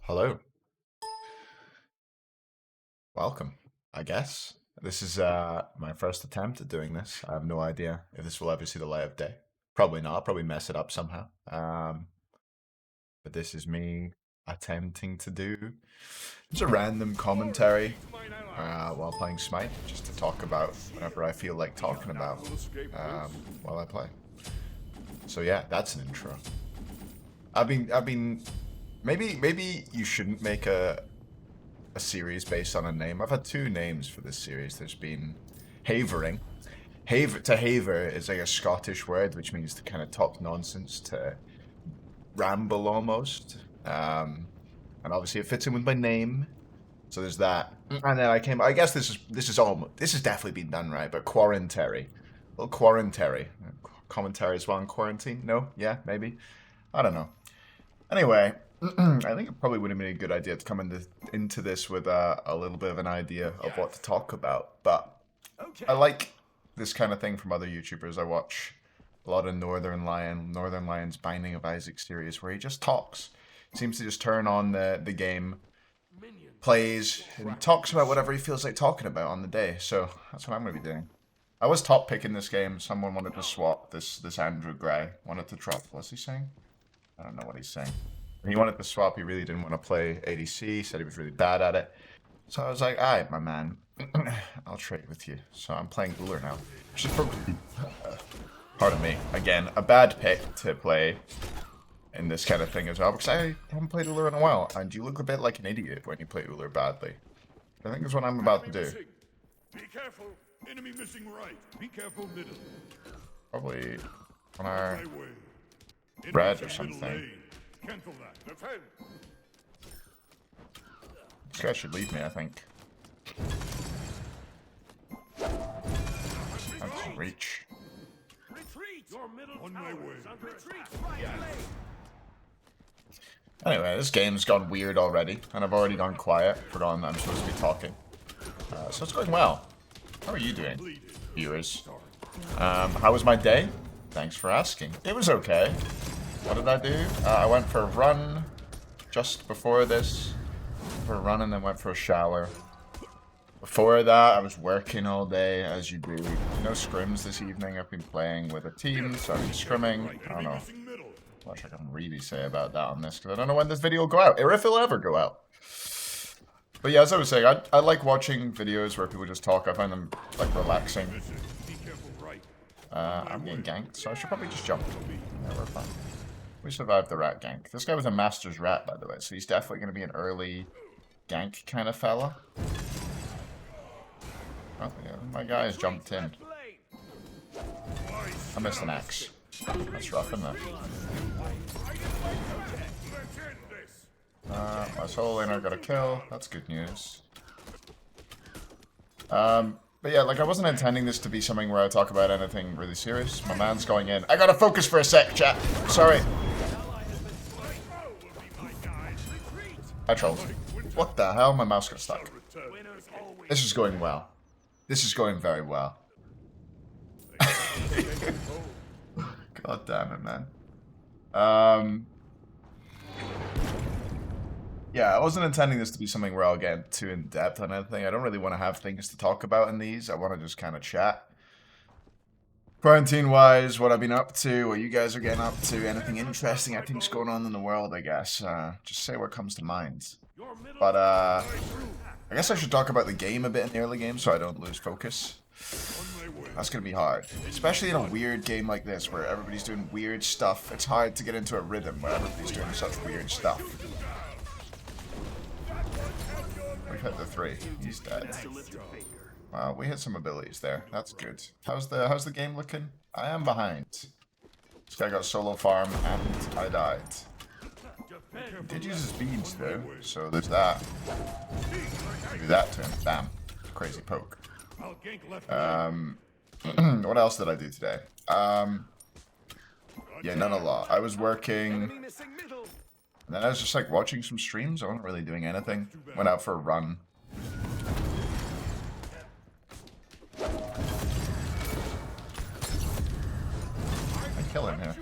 Hello. Welcome, I guess. This is my first attempt at doing this. I have no idea if this will ever see the light of day. Probably not. I'll probably mess it up somehow. But this is me attempting to do just a random commentary while playing Smite, just to talk about whatever I feel like talking about while I play. So yeah, that's an intro. Maybe you shouldn't make a series based on a name. I've had two names for this series. There's been Hayvering. To haver is like a Scottish word which means to kind of talk nonsense, to ramble almost. And obviously it fits in with my name. So there's that. And then I guess this is definitely been done right, but Quarentary. Well, Quarentary. Commentary as well on quarantine? No? Yeah, maybe. I don't know. Anyway, I think it probably would have been a good idea to come into this with a little bit of an idea of what to talk about. But I like this kind of thing from other YouTubers. I watch a lot of Northern Lion's Binding of Isaac series, where he just talks. Seems to just turn on the game, plays, and talks about whatever he feels like talking about on the day. So that's what I'm going to be doing. I was top picking this game. Someone wanted to swap this Andrew Gray. Wanted to drop. What's he saying? I don't know what he's saying. He wanted to swap. He really didn't want to play ADC. Said he was really bad at it. So I was like, all right, my man. I'll trade with you. So I'm playing Ullr now. Which is probably, pardon me, again, a bad pick to play in this kind of thing as well. Because I haven't played Ullr in a while. And you look a bit like an idiot when you play Ullr badly. I think that's what I'm about to do. Be careful. Enemy missing right. Be careful middle. Probably on our red or something. Cancel that. Defend. This guy should leave me, I think. That's reach. Retreat. Your middle on my way. Retreat. Anyway, this game's gone weird already, and I've already gone quiet. Forgotten that I'm supposed to be talking. So it's going well. How are you doing, viewers? How was my day? Thanks for asking. It was okay. What did I do? I went for a run just before this. For a run and then went for a shower. Before that, I was working all day, as you do. No scrims this evening. I've been playing with a team, so I've been scrimming. I don't know what I can really say about that on this, because I don't know when this video will go out, or if it'll ever go out. But yeah, as I was saying, I like watching videos where people just talk. I find them, like, relaxing. I'm getting ganked, so I should probably just jump. Yeah, we're fine. We survived the rat gank. This guy was a master's rat, by the way, so he's definitely going to be an early gank kind of fella. Oh, yeah, my guy has jumped in. I missed an axe. That's rough, isn't it? My solo laner got a kill. That's good news. But yeah, like, I wasn't intending this to be something where I talk about anything really serious. My man's going in. I gotta focus for a sec, chat. Sorry. I trolled. What the hell? My mouse got stuck. This is going well. This is going very well. God damn it, man. Yeah, I wasn't intending this to be something where I'll get too in-depth on anything. I don't really want to have things to talk about in these. I want to just kind of chat. Quarantine-wise, what I've been up to, what you guys are getting up to, anything interesting I think's going on in the world, I guess. Just say what comes to mind. But, I guess I should talk about the game a bit in the early game so I don't lose focus. That's going to be hard. Especially in a weird game like this where everybody's doing weird stuff. It's hard to get into a rhythm where everybody's doing such weird stuff. We hit the 3. He's dead. Wow, we hit some abilities there. That's good. How's the game looking? I am behind. This guy got solo farm and I died. He did use his beads though, so there's that. Do that to him. Bam. Crazy poke. What else did I do today? Yeah, not a lot. I was working. And then I was just like watching some streams. I wasn't really doing anything. Went out for a run. I kill him here.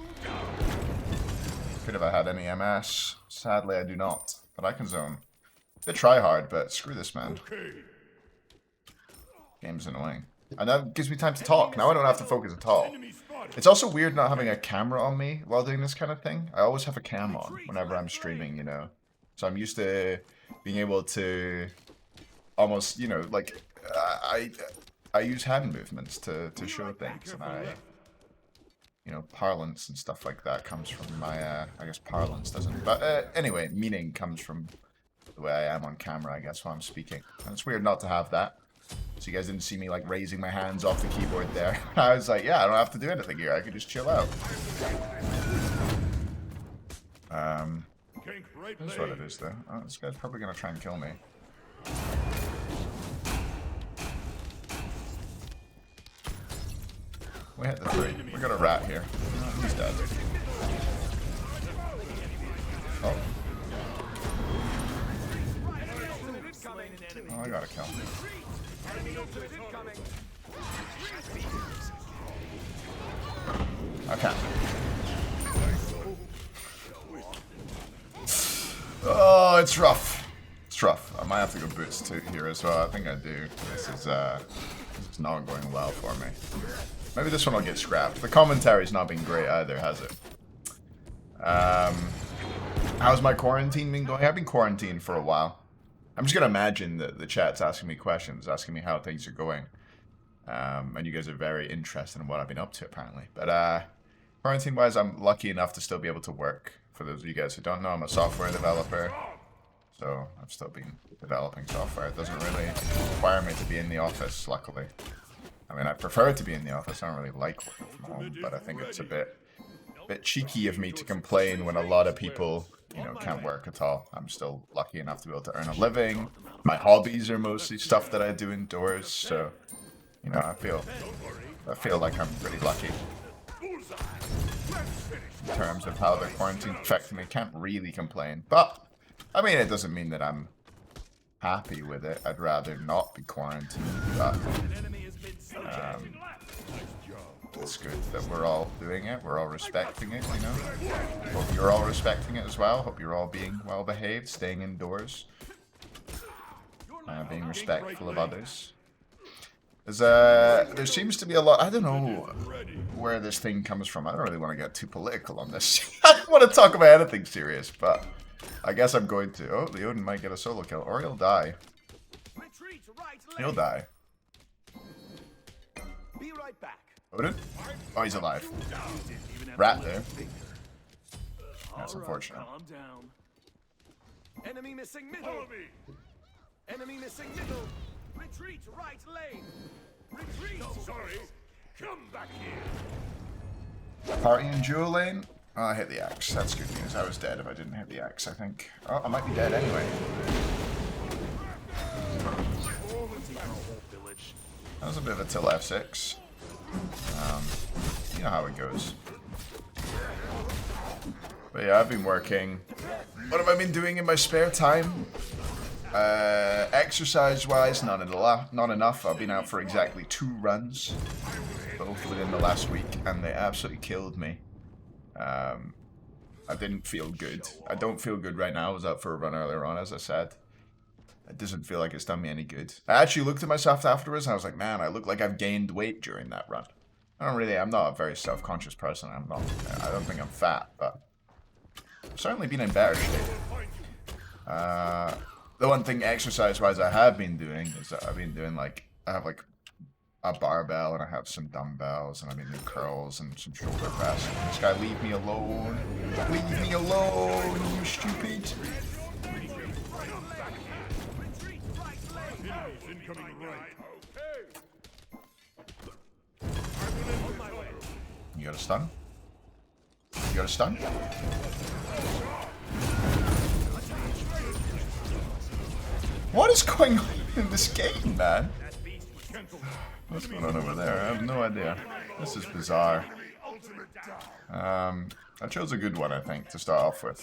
Could have I had any MS. Sadly, I do not. but I can zone. They try hard, but screw this, man. Okay. Game's annoying. And that gives me time to talk. Now I don't have to focus at all. Enemy spotted. It's also weird not having a camera on me while doing this kind of thing. I always have a cam on whenever I'm streaming, you know. So I'm used to being able to almost, you know, like, I use hand movements to show things, and you know, parlance and stuff like that comes from my, I guess parlance doesn't, but anyway, meaning comes from the way I am on camera, I guess, while I'm speaking. And it's weird not to have that. So you guys didn't see me, like, raising my hands off the keyboard there. I was like, yeah, I don't have to do anything here, I can just chill out. Kink right That's what leg. it is, though. Oh, this guy's probably gonna try and kill me. We hit the 3. We got a rat here. Oh, he's dead. Oh. Oh, I gotta kill him. Okay. Oh, it's rough. It's rough. I might have to go boots too here as well. I think I do. This is not going well for me. Maybe this one will get scrapped. The commentary's not been great either, has it? How's my quarantine been going? I've been quarantined for a while. I'm just gonna imagine that the chat's asking me questions, asking me how things are going. And you guys are very interested in what I've been up to, apparently. But quarantine-wise, I'm lucky enough to still be able to work. For those of you guys who don't know, I'm a software developer. So I've still been developing software. It doesn't really require me to be in the office, luckily. I mean, I prefer to be in the office. I don't really like working from home, but I think it's a bit cheeky of me to complain when a lot of people, you know, can't work at all. I'm still lucky enough to be able to earn a living. My hobbies are mostly stuff that I do indoors, so, you know, I feel like I'm pretty lucky in terms of how the quarantine affected me. Can't really complain, but I mean, it doesn't mean that I'm happy with it. I'd rather not be quarantined, but it's good that we're all doing it. We're all respecting it, you know. Hope you're all respecting it as well. Hope you're all being well behaved, staying indoors, being respectful of others. There seems to be a lot. I don't know where this thing comes from. I don't really want to get too political on this. I don't want to talk about anything serious, but I guess I'm going to. Oh, the Odin might get a solo kill, or he'll die. He'll die. Be right back. Odin? Oh, he's alive. Rat there. That's unfortunate. Calm down. Enemy missing middle. Enemy missing middle. Retreat right lane. Retreat. Sorry. Come back here. Party in dual lane? Oh, I hit the axe. That's good news. I was dead if I didn't hit the axe, I think. Oh, I might be dead anyway. That was a bit of a till F6. You know how it goes. But yeah, I've been working. What have I been doing in my spare time? Exercise-wise, not enough. I've been out for exactly 2 runs, both within the last week, and they absolutely killed me. I didn't feel good. I don't feel good right now. I was out for a run earlier on, as I said. It doesn't feel like it's done me any good. I actually looked at myself afterwards, and I was like, man, I look like I've gained weight during that run. I'm not a very self-conscious person. I don't think I'm fat, but I've certainly been in better shape. The one thing exercise-wise I have been doing is that I've been doing, like, I have, like, a barbell, and I have some dumbbells, and I've been doing curls and some shoulder press. This guy, leave me alone. Leave me alone, you stupid. Incoming right. You got a stun? You got a stun? What is going on in this game, man? What's going on over there? I have no idea. This is bizarre. I chose a good one, I think, to start off with.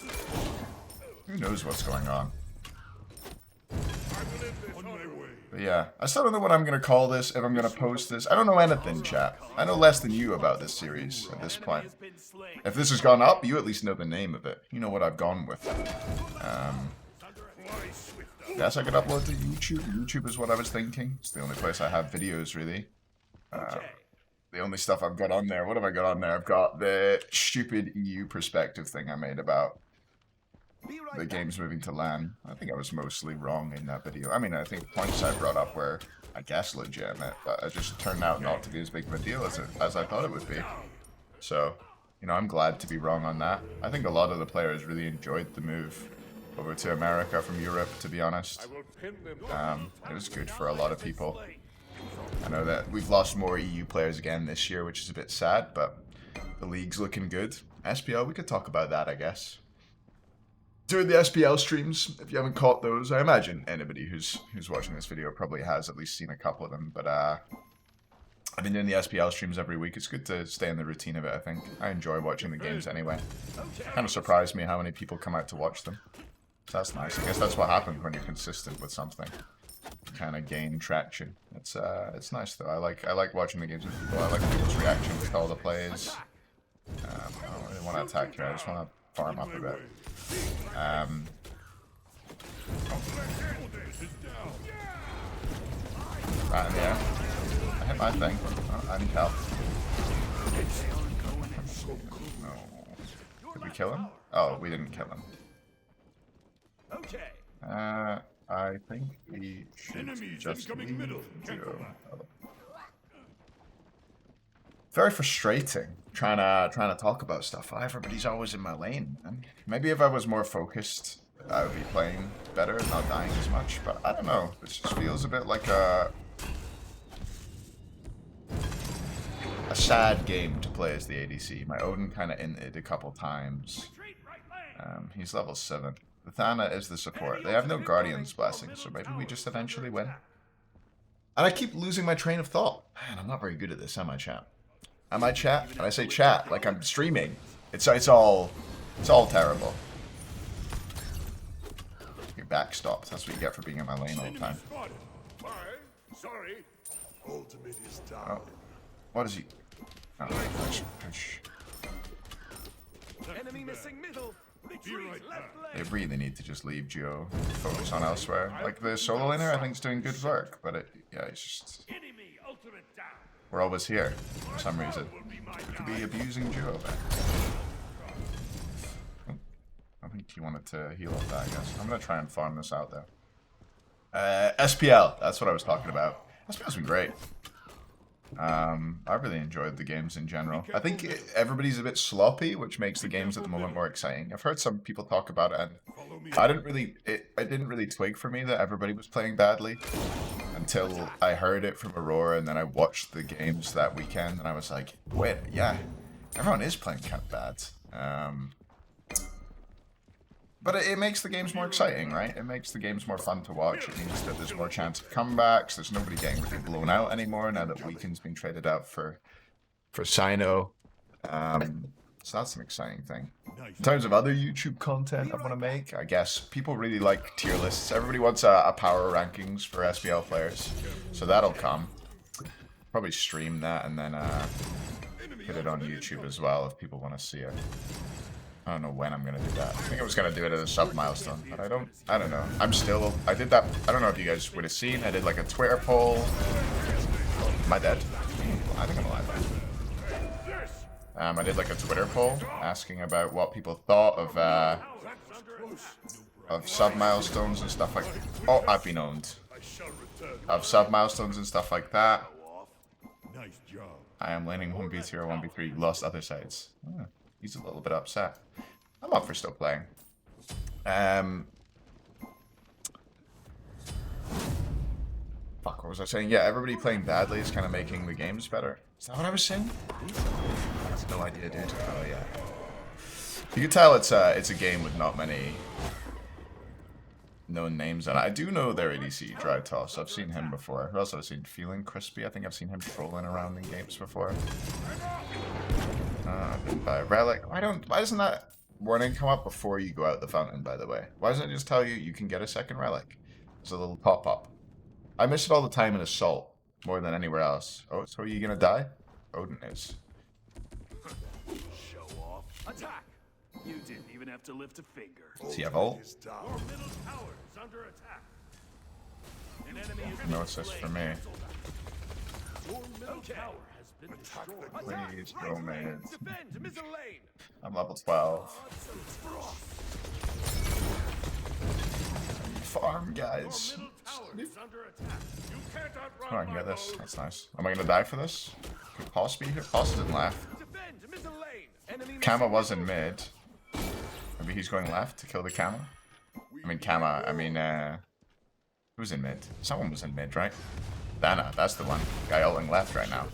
Who knows what's going on? But yeah, I still don't know what I'm going to call this, if I'm going to post this. I don't know anything, chat. I know less than you about this series at this point. If this has gone up, you at least know the name of it. You know what I've gone with. Guess I could upload to YouTube. YouTube is what I was thinking. It's the only place I have videos, really. The only stuff I've got on there. What have I got on there? I've got the stupid EU perspective thing I made about the games moving to LAN. I think I was mostly wrong in that video. I mean, I think points I brought up were, I guess, legitimate, but it just turned out not to be as big of a deal as I thought it would be. So, you know, I'm glad to be wrong on that. I think a lot of the players really enjoyed the move over to America from Europe, to be honest. It was good for a lot of people. I know that we've lost more EU players again this year, which is a bit sad, but the league's looking good. SPL, we could talk about that, I guess. During the SPL streams, if you haven't caught those, I imagine anybody who's watching this video probably has at least seen a couple of them, but I've been doing the SPL streams every week. It's good to stay in the routine of it, I think. I enjoy watching the games anyway. Kind of surprised me how many people come out to watch them. So that's nice. I guess that's what happens when you're consistent with something. You kind of gain traction. It's nice though. I like watching the games with people. I like people's reactions to all the plays. I don't really want to attack here. I just want to farm up a bit. Right in the air. I hit my thing. Oh, I need help. No. Did we kill him? Oh, we didn't kill him. I think we should just leave Joe. Very frustrating trying to talk about stuff. Everybody's always in my lane. And maybe if I was more focused, I would be playing better and not dying as much. But I don't know. This just feels a bit like a sad game to play as the ADC. My Odin kind of inted a couple times. He's level 7. The Thana is the support. They have no Guardian's Blessing, so maybe we just eventually win. And I keep losing my train of thought. Man, I'm not very good at this, am I, chat? Am I chat? And I say chat like I'm streaming. It's all terrible. Your back stops. That's what you get for being in my lane all the time. Oh. What is he? Oh, Enemy missing middle. They really need to just leave Geo, focus on elsewhere. Like the solo laner, I think is doing good work, but yeah, it's just we're always here for some reason. We could be abusing Geo a bit. Oh, I think he wanted to heal up that. I guess I'm gonna try and farm this out though. SPL, that's what I was talking about. SPL's been great. I really enjoyed the games in general. I think everybody's a bit sloppy, which makes the games at the moment more exciting. I've heard some people talk about it, and it didn't really twig for me that everybody was playing badly until I heard it from Aurora, and then I watched the games that weekend, and I was like, wait, yeah, everyone is playing kind of bad. But it makes the games more exciting, right? It makes the games more fun to watch. It means that there's more chance of comebacks. There's nobody getting really blown out anymore now that Weekend's been traded out for Sino. So that's an exciting thing. In terms of other YouTube content I want to make, I guess people really like tier lists. Everybody wants a power rankings for SPL players. So that'll come. Probably stream that and then put it on YouTube as well if people want to see it. I don't know when I'm gonna do that. I think I was gonna do it as a sub milestone, but I don't know. I did that. I don't know if you guys would have seen. I did like a Twitter poll. Am I dead? I think I'm alive. I did like a Twitter poll asking about what people thought of sub milestones and stuff like. Oh, I've been owned. Of sub milestones and stuff like that. I am laning 1v2 or 1v3. Lost other sides. Oh. He's a little bit upset. I'm up for still playing. Fuck, what was I saying? Yeah, everybody playing badly is kind of making the games better. Is that what I was saying? I have no idea, dude. Oh, yeah. You can tell it's a game with not many known names on it. I do know their ADC, Dry Toss. I've seen him before. Who else have I seen? Feeling Crispy. I think I've seen him trolling around in games before. By Relic. Why doesn't that warning come up before you go out the fountain, by the way? Why doesn't it just tell you you can get a second Relic? There's a little pop-up. I miss it all the time in Assault, more than anywhere else. Oh, so are you gonna die? Odin is. Show off. Attack! You didn't even even have to lift a finger. Does he have ult? Your middle tower is under attack. An enemy is No assist for me. Your middle tower has been destroyed. Please go mid. Defend middle lane. I'm level 12. Farm, guys. Middle tower is under attack. You can't outrun Oh, I can my get this. mode. That's nice. Am I gonna die for this? Could Poss be here? Poss didn't left. Defend middle lane. Enemy Kama was in mid. Maybe he's going left to kill the Kama? I mean, Kama, I mean, who's in mid? Someone was in mid, right? Dana, that's the one. Guy ulting left right now.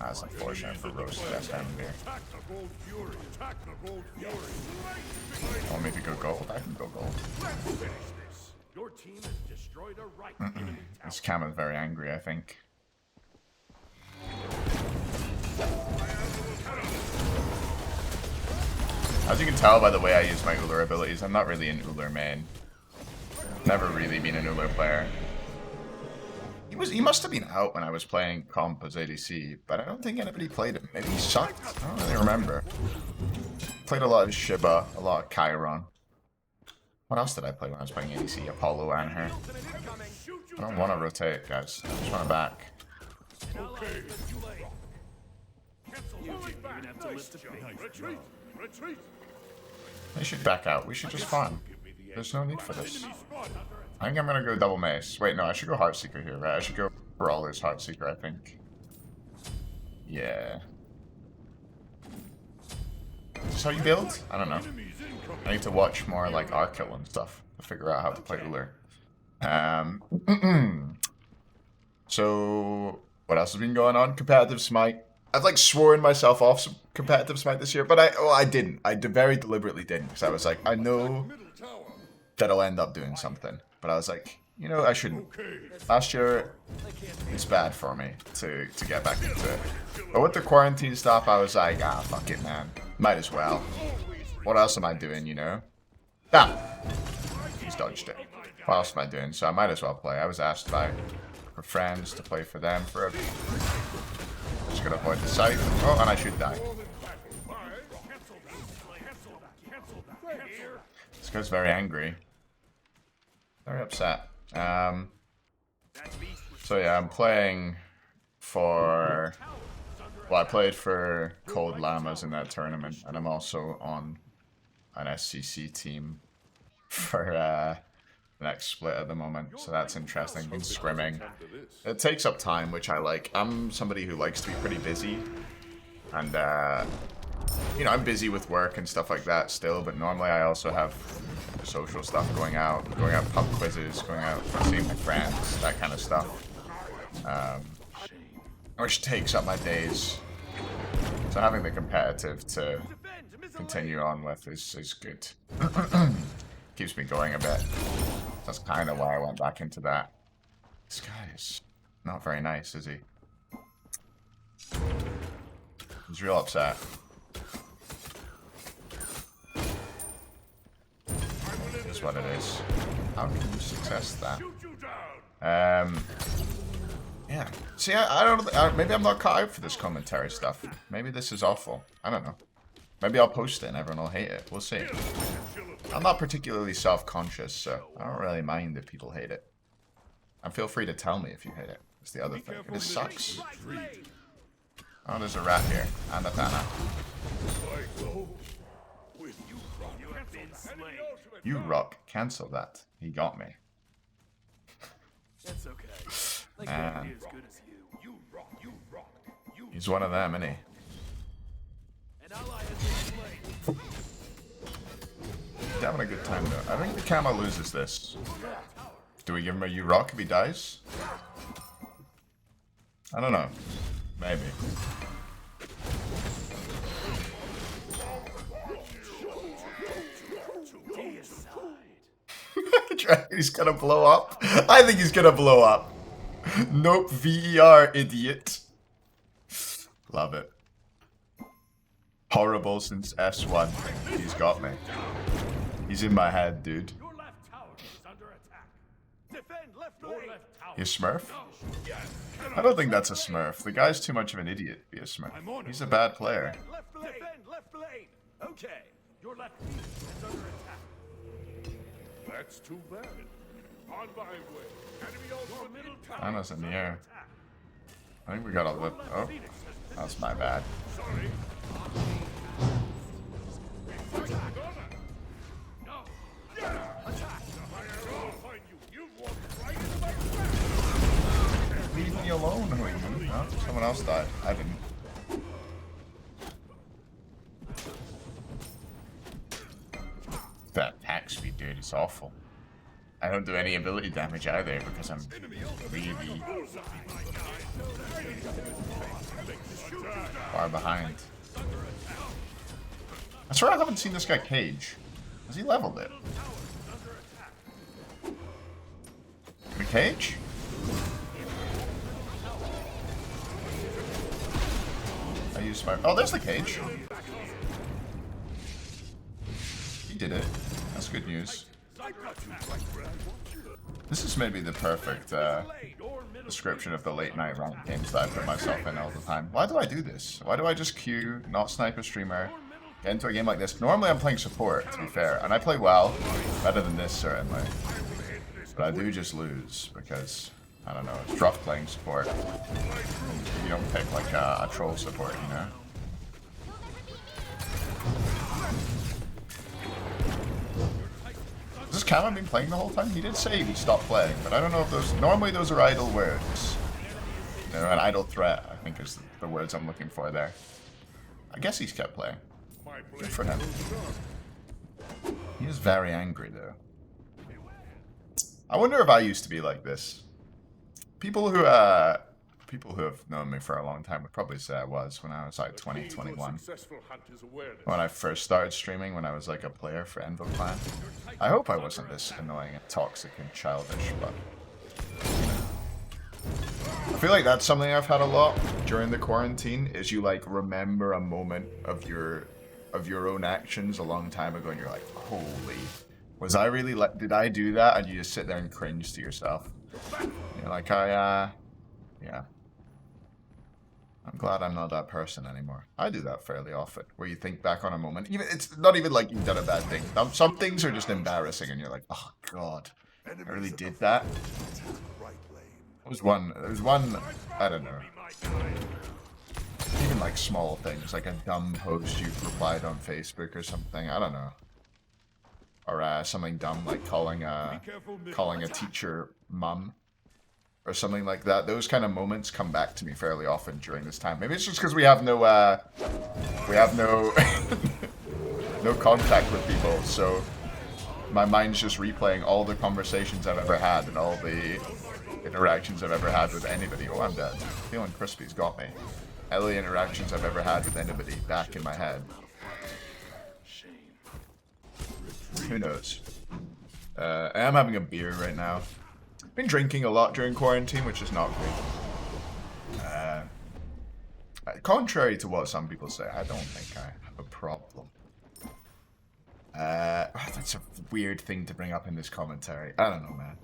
That's unfortunate for Roast to death down here. Attack the gold fury. Attack the gold fury. Want me to go gold? I can go gold. Let's finish this. Your team has destroyed a right enemy tower. This Kama's very angry, I think. As you can tell by the way I use my Ullr abilities, I'm not really an Ullr main. Never really been an Ullr player. He must have been out when I was playing comp as ADC, but I don't think anybody played him. Maybe he sucked? I don't really remember. Played a lot of Shiba, a lot of Chiron. What else did I play when I was playing ADC? Apollo and her. I don't want to rotate, guys. I just want to back. You didn't even have to lift a finger. Retreat. Retreat. They should back out. We should just farm. There's no need for this. Enemy spot. I think I'm gonna go double mace. Wait, no, I should go Heartseeker here, right? I should go Brawler's Heartseeker, I think. Yeah. Is this how you build? I don't know. Enemies incoming. I need to watch more like Arkill and stuff to figure out how to play Ullr. So, what else has been going on? Competitive Smite. I've like sworn myself off some competitive Smite this year, but I didn't. I very deliberately didn't, because I was like, I know Middle tower. that I'll end up doing something. But I was like, you know, I shouldn't. Okay. Last year, it's bad for me to get back into it. But with the quarantine stuff, I was like, ah, fuck it, man. Might as well. What else am I doing, you know? Ah! He's dodged it. What else am I doing? So I might as well play. I was asked by for friends to play for them for a... Just gonna avoid the site. Oh, and I should die. This guy's very angry. Very upset. So yeah, I'm playing for... Well, I played for Cold Llamas in that tournament, and I'm also on an SCC team for the next split at the moment, so that's interesting. Been scrimming. It takes up time, which I like. I'm somebody who likes to be pretty busy, and you know, I'm busy with work and stuff like that still, but normally I also have social stuff going out pub quizzes, going out seeing my friends, that kind of stuff. Which takes up my days. So having the competitive to continue on with is good. Keeps me going a bit. That's kind of why I went back into that. This guy is not very nice, is he? He's real upset. That's what it is. How can you success that? Yeah. See, I don't... maybe I'm not caught out for this commentary stuff. Maybe this is awful. I don't know. Maybe I'll post it and everyone will hate it. We'll see. I'm not particularly self-conscious, so I don't really mind if people hate it. And feel free to tell me if you hate it. That's the other thing. It sucks. Oh, there's a rat here. And a Thana. You rock. Cancel that. He got me. That's okay. Like won't be as good as you. He's one of them, isn't he? An ally has been slain. He's having a good time though. I think the Kama loses this. Do we give him a you rock if he dies? I don't know. Maybe. He's gonna blow up. I think he's gonna blow up. Nope, VER, idiot. Love it. Horrible since S1. He's got me. He's in my head, dude. Your left tower is under attack. Defend left lane. You Smurf? I don't think that's a Smurf. The guy's too much of an idiot to be a Smurf. He's a bad player. Defend left lane. Okay. Your left phoenix is under attack. That's too bad. On my way. Enemy Your ultimate middle in tower town. Anna's in the is under air. attack. I think we got a Your lip. left Oh, phoenix has been that's my bad. Sorry. No. Attack. I'll find you. You've walked right into my trap. Leave me alone, Huyman. No, someone else died. I didn't. That attack speed, dude, is awful. I don't do any ability damage either because I'm really far behind. I swear I haven't seen this guy cage. Has he leveled it? The cage? I used my... Oh, there's the cage. He did it. That's good news. This is maybe the perfect description of the late night rank games that I put myself in all the time. Why do I do this? Why do I just queue, not sniper streamer, get into a game like this? Normally I'm playing support, to be fair, and I play well, better than this certainly. But I do just lose because, I don't know, it's rough playing support. You don't pick like a troll support, you know? Has Cameron been playing the whole time? He did say he'd stop playing, but I don't know if those... Normally those are idle words. You know, an idle threat, I think is the words I'm looking for there. I guess he's kept playing. Good for him. He is very angry, though. I wonder if I used to be like this. People who have known me for a long time would probably say I was when I was like 20, 21. When I first started streaming, when I was like a player for Envo Clan. I hope I wasn't this annoying and toxic and childish, but... I feel like that's something I've had a lot during the quarantine, is you like remember a moment of your own actions a long time ago and you're like, holy, was I really like, did I do that? And you just sit there and cringe to yourself. You're like, yeah. I'm glad I'm not that person anymore. I do that fairly often, where you think back on a moment. Even it's not even like you've done a bad thing. Some things are just embarrassing, and you're like, oh god, I really did that. There was one, I don't know. Even like small things, like a dumb post you replied on Facebook or something. I don't know. Or something dumb like calling a teacher mum. Or something like that. Those kind of moments come back to me fairly often during this time. Maybe it's just because we have no no contact with people, so my mind's just replaying all the conversations I've ever had and all the interactions I've ever had with anybody. Oh, I'm dead. Feeling crispy's got me. All the interactions I've ever had with anybody back in my head. Who knows? I am having a beer right now. Been drinking a lot during quarantine, which is not great. Contrary to what some people say, I don't think I have a problem. That's a weird thing to bring up in this commentary. I don't know, man.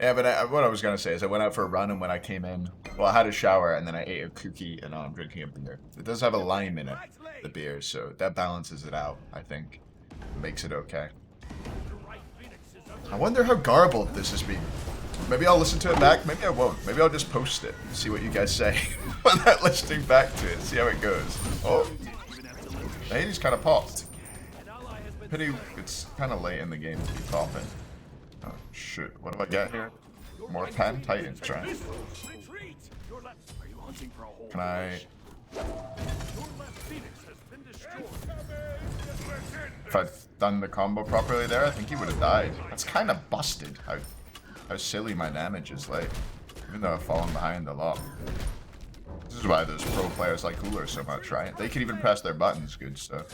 Yeah, but what I was gonna say is I went out for a run, and when I came in, well, I had a shower, and then I ate a cookie, and now I'm drinking a beer. It does have a lime in it, the beer, so that balances it out, I think. Makes it okay. I wonder how garbled this has been. Maybe I'll listen to it back, maybe I won't. Maybe I'll just post it and see what you guys say without listening back to it, see how it goes. Oh, the Hades kind of popped. Pity it's kind of late in the game to be popping. Oh, shoot. What do I get here? More 10 Titans, right? Can I... If I'd done the combo properly there, I think he would have died. That's kind of busted, how silly my damage is late. Even though I've fallen behind a lot. This is why those pro players like Ullr so much, right? They can even press their buttons good, so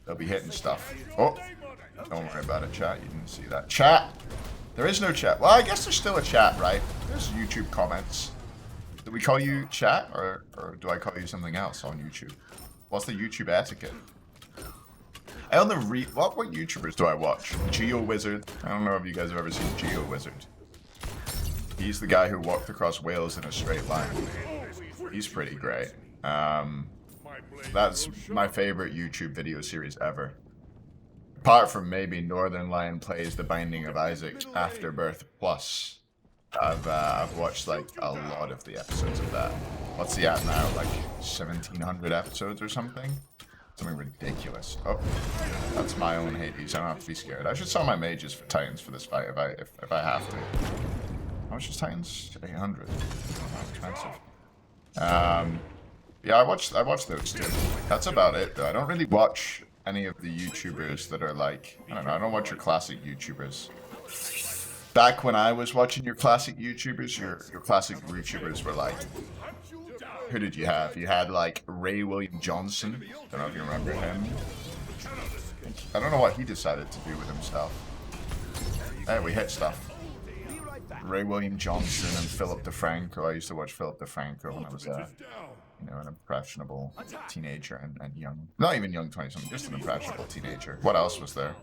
they'll be hitting stuff. Oh! Don't worry about it, chat. You didn't see that. Chat! There is no chat. Well, I guess there's still a chat, right? There's YouTube comments. Do we call you chat, or do I call you something else on YouTube? What's the YouTube etiquette? I only what YouTubers do I watch? GeoWizard. I don't know if you guys have ever seen GeoWizard. He's the guy who walked across Wales in a straight line. He's pretty great. That's my favorite YouTube video series ever. Apart from maybe Northern Lion Plays The Binding of Isaac Afterbirth Plus. I've watched like a lot of the episodes of that. What's he at now? Like 1,700 episodes or something? Something ridiculous. Oh, that's my own Hades. I don't have to be scared. I should sell my mages for Titans for this fight if I have to. How much is Titans? 800. Expensive. Yeah, I watched those two. That's about it though. I don't really watch any of the YouTubers that are like, I don't know, I don't watch your classic YouTubers. Back when I was watching your classic YouTubers, your classic YouTubers were like, who did you have? You had like Ray William Johnson. Don't know if you remember him. I don't know what he decided to do with himself. Hey, we hit stuff. Ray William Johnson and Philip DeFranco. I used to watch Philip DeFranco when I was you know, an impressionable teenager and young, not even young 20-something, just an impressionable teenager. What else was there?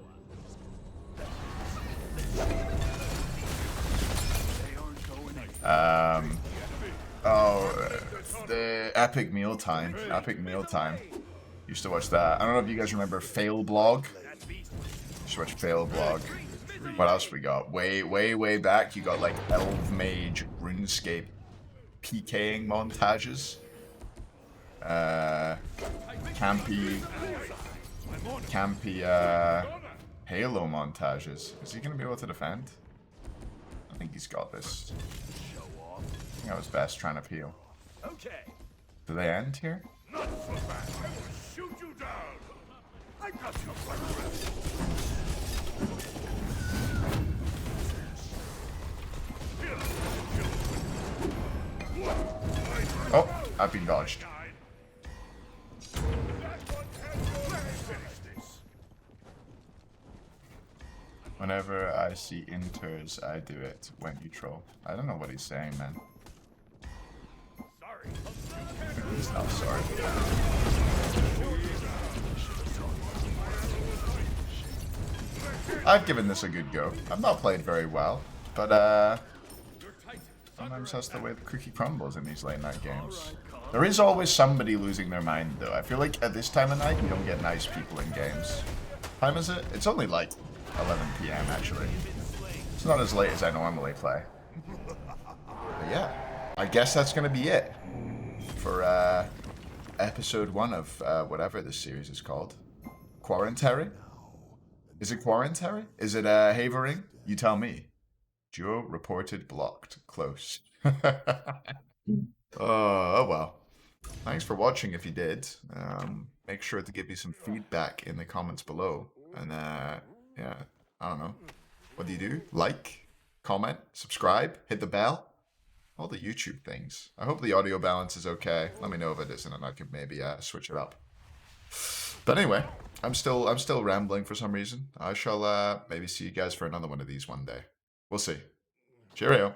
The Epic Mealtime. Epic Mealtime. Used to watch that. I don't know if you guys remember Fail Blog. Used to watch Fail Blog. What else we got? Way back, you got like Elf Mage RuneScape PKing montages. Campy Halo montages. Is he gonna be able to defend? I think he's got this. I think I was best trying to peel. Okay. Do they end here? Not so fast. I will shoot you down. I got you. Oh, I've been dodged. Whenever I see inters, I do it when you troll. I don't know what he's saying, man. Sorry. He's not sorry. I've given this a good go. I've not played very well, but sometimes that's the way the cookie crumbles in these late night games. There is always somebody losing their mind, though. I feel like at this time of night, you don't get nice people in games. What time is it? It's only like 11 p.m. actually. It's not as late as I normally play. But yeah, I guess that's gonna be it for episode 1 of whatever this series is called. Quarentary? Is it Quarentary? Is it Hayvering? You tell me. Duo reported blocked. Close. Oh well. Thanks for watching if you did. Make sure to give me some feedback in the comments below. And yeah, I don't know. What do you do? Like, comment, subscribe, hit the bell. All the YouTube things. I hope the audio balance is okay. Let me know if it isn't and I can maybe switch it up. But anyway, I'm still rambling for some reason. I shall maybe see you guys for another one of these one day. We'll see. Cheerio.